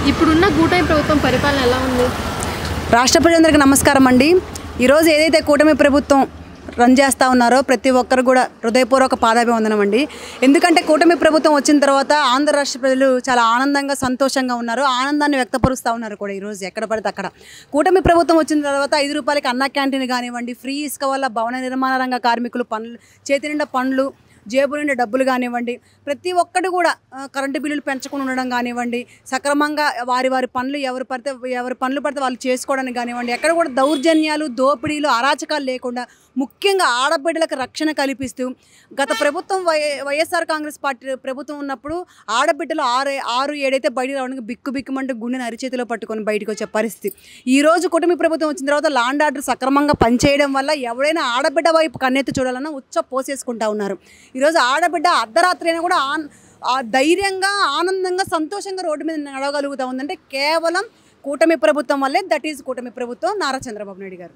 ఇప్పుడున్న కూటమి ప్రభుత్వం పరిపాలన ఎలా ఉంది? రాష్ట్ర ప్రజలందరికీ నమస్కారం అండి. ఈరోజు ఏదైతే కూటమి ప్రభుత్వం రన్ చేస్తూ ఉన్నారో ప్రతి ఒక్కరు కూడా హృదయపూర్వక పాదాభివందనం అండి. ఎందుకంటే కూటమి ప్రభుత్వం వచ్చిన తర్వాత ఆంధ్ర రాష్ట్ర ప్రజలు చాలా ఆనందంగా సంతోషంగా ఉన్నారు, ఆనందాన్ని వ్యక్తపరుస్తూ ఉన్నారు కూడా. ఈరోజు ఎక్కడ పడితే అక్కడ కూటమి ప్రభుత్వం వచ్చిన తర్వాత 5 రూపాయలకి అన్న క్యాంటీన్ కానివ్వండి, ఫ్రీ ఇసుక వల్ల భవన నిర్మాణ రంగ కార్మికులు పనులు చేతి నిండా పనులు, జేబు నిండా డబ్బులు కానివ్వండి, ప్రతి ఒక్కటి కూడా కరెంటు బిల్లులు పెంచకుండా ఉండడం కానివ్వండి, సక్రమంగా వారి పనులు ఎవరి పనులు పడితే వాళ్ళు చేసుకోవడానికి కానివ్వండి, ఎక్కడ కూడా దౌర్జన్యాలు, దోపిడీలు, అరాచకాలు లేకుండా ముఖ్యంగా ఆడబిడ్డలకు రక్షణ కల్పిస్తూ గత ప్రభుత్వం వైఎస్ఆర్ కాంగ్రెస్ పార్టీ ప్రభుత్వం ఉన్నప్పుడు ఆడబిడ్డలు 6-7 బయటకు రావడానికి బిక్కుమంటూ గుండెని అరిచేతిలో పట్టుకొని బయటకు వచ్చే పరిస్థితి. ఈరోజు కూటమి ప్రభుత్వం వచ్చిన తర్వాత లాండ్ ఆర్డర్ సక్రమంగా పనిచేయడం వల్ల ఎవరైనా ఆడబిడ్డ వైపు కన్నెత్తి చూడాలన్నా ఉచ్చ పోసేసుకుంటా ఉన్నారు. ఈరోజు ఆడబిడ్డ అర్ధరాత్రి అయినా కూడా ధైర్యంగా, ఆనందంగా, సంతోషంగా రోడ్డు మీద నడవగలుగుతూ ఉందంటే కేవలం కూటమి ప్రభుత్వం వల్లే. దట్ ఈజ్ కూటమి ప్రభుత్వం, నారా చంద్రబాబు నాయుడు గారు.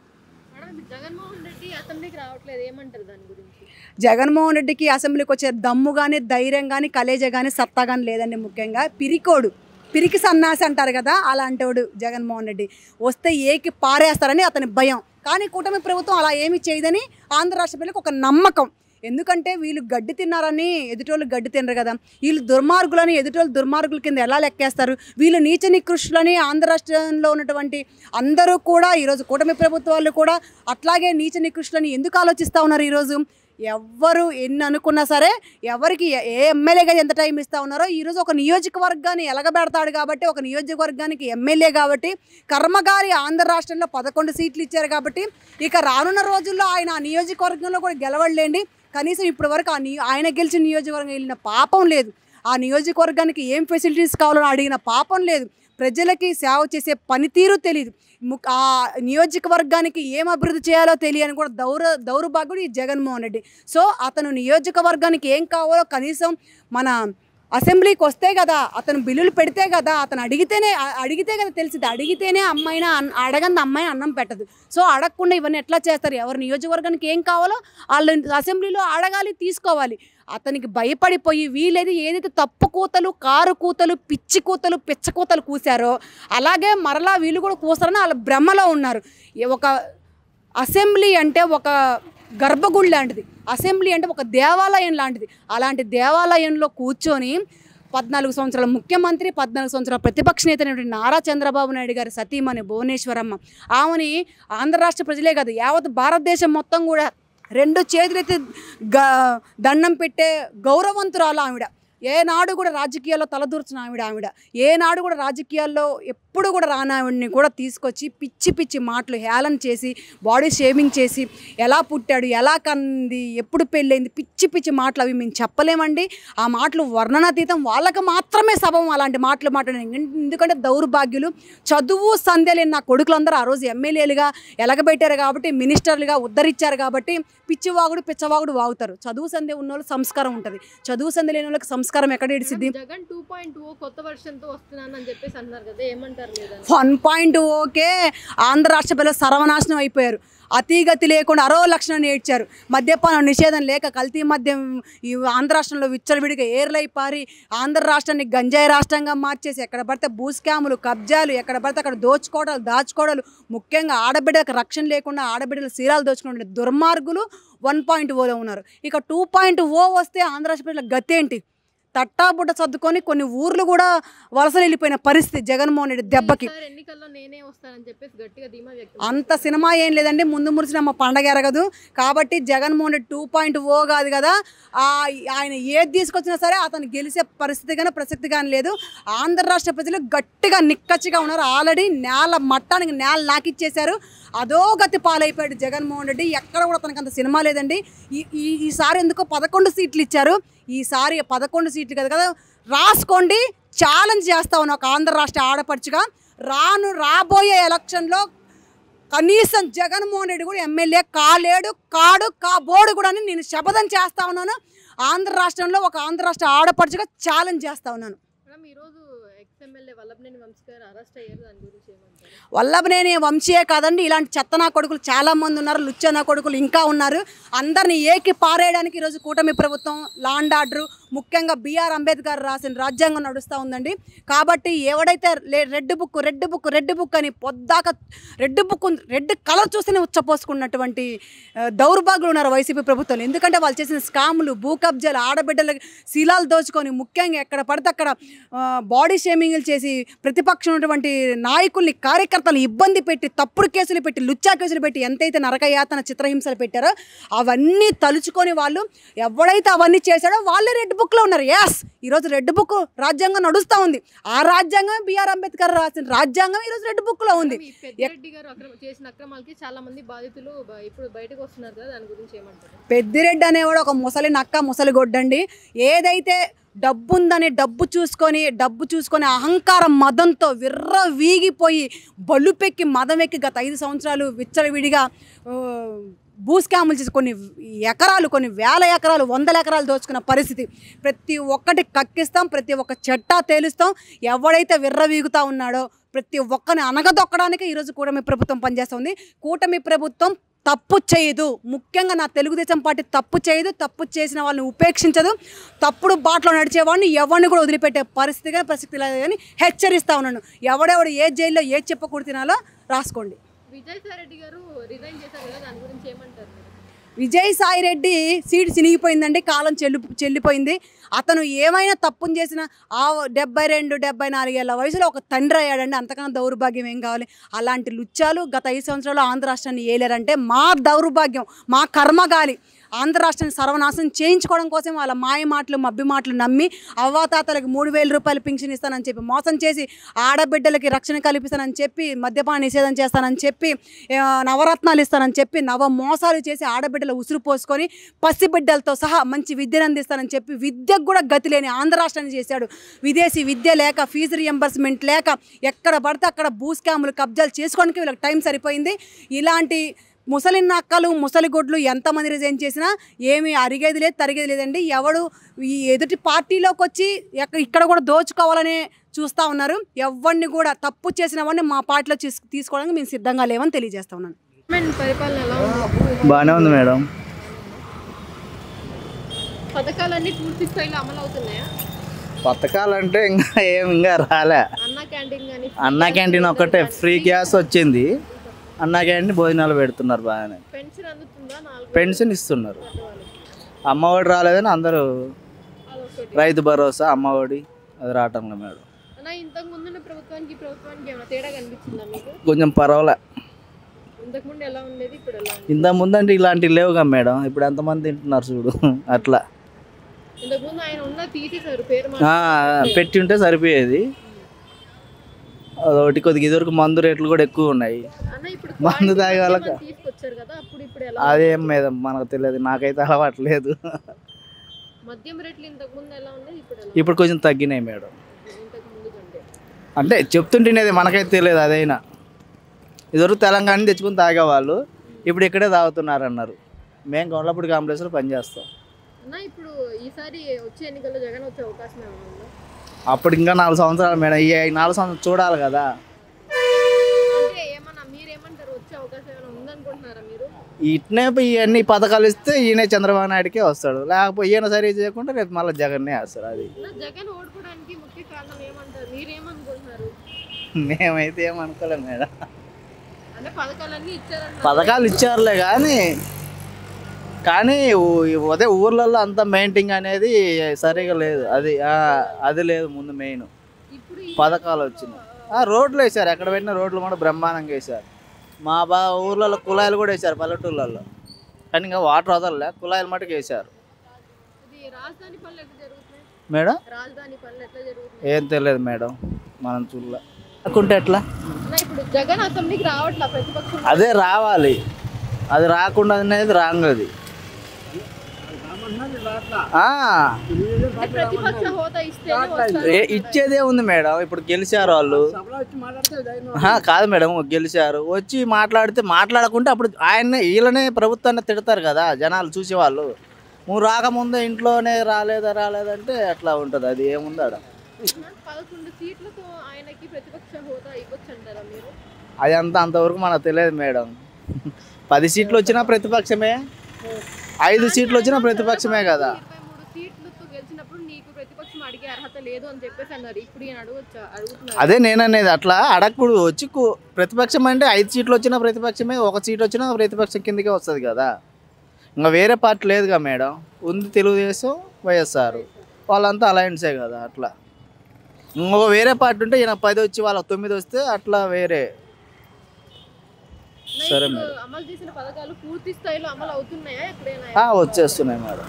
జగన్మోహన్ రెడ్డి అసెంబ్లీకి రావట్లేదు, ఏమంటారు దాని గురించి? జగన్మోహన్ రెడ్డికి అసెంబ్లీకి వచ్చే దమ్ము కానీ, ధైర్యం కానీ, కలేజ కానీ, సత్తా కానీ లేదండి. ముఖ్యంగా పిరికి సన్నాసి అంటారు కదా, అలాంటోడు జగన్మోహన్ రెడ్డి. వస్తే ఏకి పారేస్తారని అతని భయం. కానీ కూటమి ప్రభుత్వం అలా ఏమీ చేయదని ఆంధ్ర రాష్ట్ర ప్రజలకు ఒక నమ్మకం. ఎందుకంటే వీళ్ళు గడ్డి తిన్నారని ఎదుటోళ్ళు గడ్డి తినరు కదా, వీళ్ళు దుర్మార్గులని ఎదుటోళ్ళు దుర్మార్గుల కింద ఎలా లెక్కేస్తారు? వీళ్ళు నీచ నికృష్టులని ఆంధ్ర రాష్ట్రంలో ఉన్నటువంటి అందరూ కూడా, ఈరోజు కూటమి ప్రభుత్వాలు కూడా అట్లాగే నీచ నికృష్టులని ఎందుకు ఆలోచిస్తూ ఉన్నారు? ఈరోజు ఎవ్వరు ఎన్ని అనుకున్నా సరే, ఎవరికి ఏ ఎమ్మెల్యేగా ఎంత టైం ఇస్తూ ఉన్నారో, ఈరోజు ఒక నియోజకవర్గాన్ని ఎలగబెడతాడు కాబట్టి, ఒక నియోజకవర్గానికి ఎమ్మెల్యే కాబట్టి, కర్మగారి ఆంధ్ర రాష్ట్రంలో 11 సీట్లు ఇచ్చారు కాబట్టి, ఇక రానున్న రోజుల్లో ఆయన ఆ నియోజకవర్గంలో కూడా గెలవలేండి. కనీసం ఇప్పటి వరకు ఆయన గెలిచిన నియోజకవర్గం వెళ్ళిన పాపం లేదు. ఆ నియోజకవర్గానికి ఏం ఫెసిలిటీస్ కావాలని అడిగిన పాపం లేదు. ప్రజలకి సేవ చేసే పనితీరు తెలియదు. ఆ నియోజకవర్గానికి ఏం అభివృద్ధి చేయాలో తెలియని కూడా దౌర్భాగ్యుడు ఈ జగన్మోహన్ రెడ్డి. సో అతను నియోజకవర్గానికి ఏం కావాలో కనీసం మన అసెంబ్లీకి వస్తే కదా, అతను బిల్లులు పెడితే కదా, అతను అడిగితే కదా తెలిసింది. అడిగితేనే అడగంది అమ్మాయి అన్నం పెట్టదు. సో అడగకుండా ఇవన్నీ ఎట్లా చేస్తారు? ఎవరి నియోజకవర్గానికి ఏం కావాలో వాళ్ళు అసెంబ్లీలో అడగాలి, తీసుకోవాలి. అతనికి భయపడిపోయి ఏదైతే తప్పు కూతలు, కారు కూతలు, పిచ్చి కూతలు, పిచ్చ కూతలు కూశారో అలాగే మరలా వీళ్ళు కూడా కూస్తారని వాళ్ళ భ్రమలో ఉన్నారు. ఒక అసెంబ్లీ అంటే ఒక గర్భగుడి లాంటిది, అసెంబ్లీ అంటే ఒక దేవాలయం లాంటిది. అలాంటి దేవాలయంలో కూర్చొని 14 సంవత్సరాల ముఖ్యమంత్రి, 14 సంవత్సరాల ప్రతిపక్ష నేత అయినటువంటి నారా చంద్రబాబు నాయుడు గారి సతీమణి భువనేశ్వరమ్మ, ఆమెని ఆంధ్ర రాష్ట్ర ప్రజలే కాదు యావత్ భారతదేశం మొత్తం కూడా 2 చేతులెత్తి దండం పెట్టే గౌరవవంతురాలు ఆవిడ. ఏనాడు కూడా రాజకీయాల్లో తలదూర్చిన ఆవిడ, ఏనాడు కూడా రాజకీయాల్లో ఎప్పుడు కూడా రానావిడిని కూడా తీసుకొచ్చి పిచ్చి మాటలు హేళన చేసి, బాడీ షేవింగ్ చేసి, ఎలా పుట్టాడు, ఎలా కంది, ఎప్పుడు పెళ్ళైంది, పిచ్చి మాటలు అవి మేము చెప్పలేమండి. ఆ మాటలు వర్ణనాతీతం, వాళ్ళకి మాత్రమే సభం అలాంటి మాటలు మాట్లాడారు. ఎందుకంటే దౌర్భాగ్యులు, చదువు సంధ్యలేని నా కొడుకులందరూ ఆ రోజు ఎమ్మెల్యేలుగా ఎలగబెట్టారు కాబట్టి, మినిస్టర్లుగా ఉద్ధరించారు కాబట్టి పిచ్చవాగుడు వాగుతారు. చదువు సంధ్య ఉన్న వాళ్ళకి సంస్కారం ఉంటుంది, చదువు సంధ్య లేని వాళ్ళకి సంస్కారం ఎక్కడ ఇడిసిద్ది? జగన్ 2.0 కొత్త వర్షన్తో వస్తున్నానని చెప్పేసి అన్నారు కదా, ఏమంటారు? 1.0కే ఆంధ్ర రాష్ట్ర ప్రజలు సర్వనాశనం అయిపోయారు. అతిగతి లేకుండా అరో లక్షణాన్ని ఏడ్చారు. మద్యపానం నిషేధం లేక కల్తీ మద్యం ఈ ఆంధ్ర రాష్ట్రంలో విచ్చలవిడిగా ఏర్లై పారి ఆంధ్ర రాష్ట్రాన్ని గంజాయి రాష్ట్రంగా మార్చేసి, ఎక్కడ పడితే భూస్కాములు, కబ్జాలు, ఎక్కడ పడితే అక్కడ దాచుకోవడాలు, ముఖ్యంగా ఆడబిడ్డలకు రక్షణ లేకుండా ఆడబిడ్డలు సీరాలు దోచుకునే దుర్మార్గులు 1.0లో ఉన్నారు. ఇక 2.0 వస్తే ఆంధ్ర రాష్ట్ర ప్రజల గతి ఏంటి? తట్టాబుట్ట సర్దుకొని కొన్ని ఊర్లు కూడా వలసలు వెళ్ళిపోయిన పరిస్థితి జగన్మోహన్ రెడ్డి దెబ్బకి. అంత సినిమా ఏం లేదండి, ముందు మురిసిన మా పండగ ఎరగదు కాబట్టి జగన్మోహన్ రెడ్డి 2.0 కాదు కదా, ఆయన ఏది తీసుకొచ్చినా సరే అతను గెలిచే పరిస్థితి కానీ ప్రసక్తి కానీ లేదు. ఆంధ్ర రాష్ట్ర ప్రజలు గట్టిగా నిక్కచ్చిగా ఉన్నారు. ఆల్రెడీ మట్టానికి నేల నాకిచ్చేశారు. అధోగతి పాలైపోయాడు జగన్మోహన్ రెడ్డి. ఎక్కడ కూడా తనకు అంత సినిమా లేదండి. ఈసారి ఎందుకో 11 సీట్లు ఇచ్చారు. ఈసారి 11 సీట్లు కదా రాసుకోండి, ఛాలెంజ్ చేస్తా ఉన్నా ఒక ఆంధ్ర రాష్ట్ర ఆడపడుచుగా. రాబోయే ఎలక్షన్లో కనీసం జగన్మోహన్ రెడ్డి కూడా ఎమ్మెల్యే కాబోడు కూడా అని నేను శపథం చేస్తా ఉన్నాను. ఆంధ్ర రాష్ట్రంలో ఒక ఆంధ్ర రాష్ట్ర ఆడపడుచుగా ఛాలెంజ్ చేస్తా ఉన్నాను. వల్లభనేని వంశీయే కాదండి, ఇలాంటి చెత్తనా కొడుకులు చాలామంది ఉన్నారు, లుచ్చనా కొడుకులు ఇంకా ఉన్నారు. అందరినీ ఏకి పారేయడానికి ఈరోజు కూటమి ప్రభుత్వం లాండ్ ఆర్డర్ ముఖ్యంగా బిఆర్ అంబేద్కర్ రాసిన రాజ్యాంగం నడుస్తూ ఉందండి. కాబట్టి ఎవడైతే రెడ్ బుక్ అని పొద్దాక రెడ్ కలర్ చూస్తేనే ఉచ్చపోసుకున్నటువంటి దౌర్భాగ్యులు ఉన్నారు వైసీపీ ప్రభుత్వం. ఎందుకంటే వాళ్ళు చేసిన స్కాములు, భూ కబ్జాలు, ఆడబిడ్డల శీలాలు దోచుకొని ముఖ్యంగా ఎక్కడ పడితే అక్కడ బాడీ షేమింగ్లు చేసి ప్రతిపక్షం ఉన్నటువంటి నాయకుల్ని, కార్యకర్తలు ఇబ్బంది పెట్టి, తప్పుడు కేసులు పెట్టి, లుచ్చా కేసులు పెట్టి ఎంతైతే నరకయాతన, చిత్రహింసలు పెట్టారో అవన్నీ తలుచుకొని వాళ్ళు ఎవడైతే అవన్నీ చేశాడో వాళ్ళే రెడ్ బుక్లో ఉన్నారు. ఈరోజు రెడ్ బుక్ రాజ్యాంగం నడుస్తూ ఉంది. ఆ రాజ్యాంగం బిఆర్ అంబేద్కర్ రాసిన రాజ్యాంగం ఈరోజు రెడ్ బుక్లో ఉంది. పెద్దిరెడ్డి గారు చేసిన అక్రమాలకి చాలా మంది బాధితులు ఇప్పుడు బయటకు వస్తున్నారు కదా, దాని గురించి ఏమంటారు? పెద్దిరెడ్డి అనేవాడు ఒక ముసలి నక్క, ముసలి గొడ్డండి. ఏదైతే డబ్బు ఉందని డబ్బు చూసుకొని అహంకారం మదంతో వీగిపోయి బలుపెక్కి మదం ఎక్కి గత 5 సంవత్సరాలు విచ్చలవిడిగా భూ స్కాములు చేసి కొన్ని ఎకరాలు, కొన్ని వేల ఎకరాలు, 100 ఎకరాలు దోచుకున్న పరిస్థితి. ప్రతి ఒక్కటి కక్కిస్తాం, ప్రతి ఒక్క చెట్టా తేలుస్తాం. ఎవడైతే విర్రవీగుతూ ఉన్నాడో ప్రతి ఒక్కరిని అనగదొక్కడానికి ఈరోజు కూటమి ప్రభుత్వం పనిచేస్తుంది. కూటమి ప్రభుత్వం తప్పు చేయదు. ముఖ్యంగా నా తెలుగుదేశం పార్టీ తప్పు చేయదు. తప్పు చేసిన వాళ్ళని ఉపేక్షించదు. తప్పుడు బాటలో నడిచేవాడిని ఎవరిని కూడా వదిలిపెట్టే పరిస్థితి లేదు కానీ హెచ్చరిస్తూ ఉన్నాను. ఎవడెవడు ఏ జైల్లో ఏ చెప్పకూడదు తినాలో రాసుకోండి. విజయసాయిరెడ్డి గారు రిజైన్ చేశారు కదా, దాని గురించి ఏమంటారు? విజయసాయిరెడ్డి సీటు చినిగిపోయిందండి. కాలం చెల్లిపోయింది. అతను ఏమైనా తప్పును చేసిన 72, 74 ఏళ్ళ వయసులో ఒక తండ్రి అయ్యాడండి. అంతకన్నా దౌర్భాగ్యం ఏం కావాలి? అలాంటి లుచ్చాలు గత 5 సంవత్సరాలు ఆంధ్ర రాష్ట్రాన్ని ఏలేరంటే మా దౌర్భాగ్యం, మా కర్మగాలి. ఆంధ్ర రాష్ట్రాన్ని సర్వనాశనం చేయించుకోవడం కోసం వాళ్ళ మాయ మాటలు, మబ్బి మాటలు నమ్మి అవ్వాతాతలకు 3,000 రూపాయలు పింఛన్ ఇస్తానని చెప్పి మోసం చేసి, ఆడబిడ్డలకి రక్షణ కల్పిస్తానని చెప్పి, మద్యపాన నిషేధం చేస్తానని చెప్పి, నవరత్నాలు ఇస్తానని చెప్పి, నవ మోసాలు చేసి ఆడబిడ్డలు ఉసురు పోసుకొని పసిబిడ్డలతో సహా మంచి విద్యను అందిస్తానని చెప్పి విద్యకు కూడా గతి లేని ఆంధ్ర రాష్ట్రాన్ని చేశాడు. విదేశీ విద్య లేక, ఫీజు రియంబర్స్మెంట్ లేక ఎక్కడ పడితే అక్కడ భూ స్కాములు, కబ్జాలు చేసుకోవడానికి వీళ్ళకి టైం సరిపోయింది. ఇలాంటి ముసలి నక్కలు, ముసలి గొడ్లు ఎంతమంది రిజైన్ చేసినా ఏమీ అరిగేది లేదు, తరిగేది లేదండి. ఎవడు ఈ ఎదుటి పార్టీలోకి వచ్చి ఇక్కడ కూడా దోచుకోవాలనే చూస్తూ ఉన్నారు. ఎవరిని కూడా తప్పు చేసిన వాడిని మా పార్టీలో తీసుకోవడానికి మేము సిద్ధంగా లేవని తెలియజేస్తా ఉన్నాను. పరిపాలన ఎలా ఉంది? బాగానే ఉంది మేడం. పథకాలన్నీ పూర్తి స్థాయిలో అమలు అవుతున్నాయా? పథకాలంటే ఇంకా రాలే. అన్న క్యాంటీన్ ఒకటే ఫ్రీ గ్యాస్ వచ్చింది. అన్న క్యాంటీన్ భోజనాలు పెడుతున్నారు బాగానే. పెన్షన్ ఇస్తున్నారు. అమ్మఒడి రాలేదని అందరూ రైతు భరోసా, అమ్మఒడి అది రావటం మేడం. కొంచెం పర్వాలే. ఇంతకుముందు అంటే ఇలాంటివి లేవుగా మేడం. ఇప్పుడు ఎంతమంది తింటున్నారు చూడు అట్లా. పెట్టి ఉంటే సరిపోయేది. అదొకటి కొద్దిగా ఇదివరకు మందు రేట్లు కూడా ఎక్కువ ఉన్నాయి. మందు తాగే వాళ్ళకి అదేం మేడం మనకు తెలియదు. నాకైతే అలవాట్లేదు. ఇప్పుడు కొంచెం తగ్గినాయి మేడం. అంటే చెప్తుంటేనేది మనకైతే తెలియదు. అదైనా ఇదివరకు తెలంగాణ తెచ్చుకుని తాగేవాళ్ళు, ఇప్పుడు ఇక్కడే తాగుతున్నారు అన్నారు. మేము గొల్లపూడి కాంప్లెక్స్లో పనిచేస్తాం. అప్పుడు ఇంకా 4 సంవత్సరాలు మేడం. ఈ 4 సంవత్సరాలు చూడాలి కదా. ఇట్నే ఇవన్నీ పథకాలు ఇస్తే ఈయన చంద్రబాబు నాయుడుకే వస్తాడు. లేకపోతే ఈయన సరి చేయకుండా రేపు మళ్ళీ జగన్నే వేస్తాడు. అది మేమైతే ఏమనుకోలేము మేడం. పథకాలు ఇచ్చారులే కానీ అదే ఊర్లలో అంతా మెయింటైన్ అనేది సరిగా లేదు. అది లేదు. ముందు మెయిన్ పథకాలు వచ్చినాయి. రోడ్లు వేశారు. ఎక్కడ పెట్టిన రోడ్లు కూడా బ్రహ్మాండంగా వేశారు. మా ఊర్లలో కుళాయిలు కూడా వేశారు పల్లెటూళ్ళల్లో. కానీ ఇంకా వాటర్ వదలలే, కుళాయిలు మటుకు వేశారు మేడం. ఏం తెలియదు మేడం, మనం చూడలే. అనుకుంటే ఎట్లా? అదే రావాలి. అది రాకుండా అనేది రాంగ్. అది ఇచ్చేదే ఉంది మేడం. ఇప్పుడు గెలిచారు వాళ్ళు. కాదు మేడం, గెలిచారు వచ్చి మాట్లాడకుంటే అప్పుడు వీళ్ళనే ప్రభుత్వాన్ని తిడతారు కదా జనాలు చూసేవాళ్ళు. నువ్వు రాకముందే ఇంట్లోనే రాలేదంటే అట్లా ఉంటుంది. అది ఏముంది ఆడ. అది అంతవరకు మనకు తెలియదు మేడం. 10 సీట్లు వచ్చినా ప్రతిపక్షమే, 5 సీట్లు వచ్చినా ప్రతిపక్షమే కదా. అర్హత లేదు అని చెప్పేసి అన్నారు. ఇప్పుడు ఈయన అడుగుతున్నారు. అదే నేననేది, అట్లా అడగకూడదు. వచ్చి ప్రతిపక్షం అంటే 5 సీట్లు వచ్చిన ప్రతిపక్షమే, 1 సీట్ వచ్చినా ప్రతిపక్షం కిందకే వస్తుంది కదా. ఇంకా వేరే పార్టీ లేదుగా మేడం, ఉంది తెలుగుదేశం, వైఎస్ఆర్, వాళ్ళంతా అలయన్సే కదా. అట్లా ఇంకొక వేరే పార్టీ ఉంటే ఈయన 10 వచ్చి వాళ్ళకి 9 వస్తే అట్లా వేరే. సరే మేడం, అమలు చేసిన పథకాలు పూర్తి స్థాయిలో అమలు అవుతున్నాయా ఎక్కడైనా? వచ్చేస్తున్నాయి మేడం.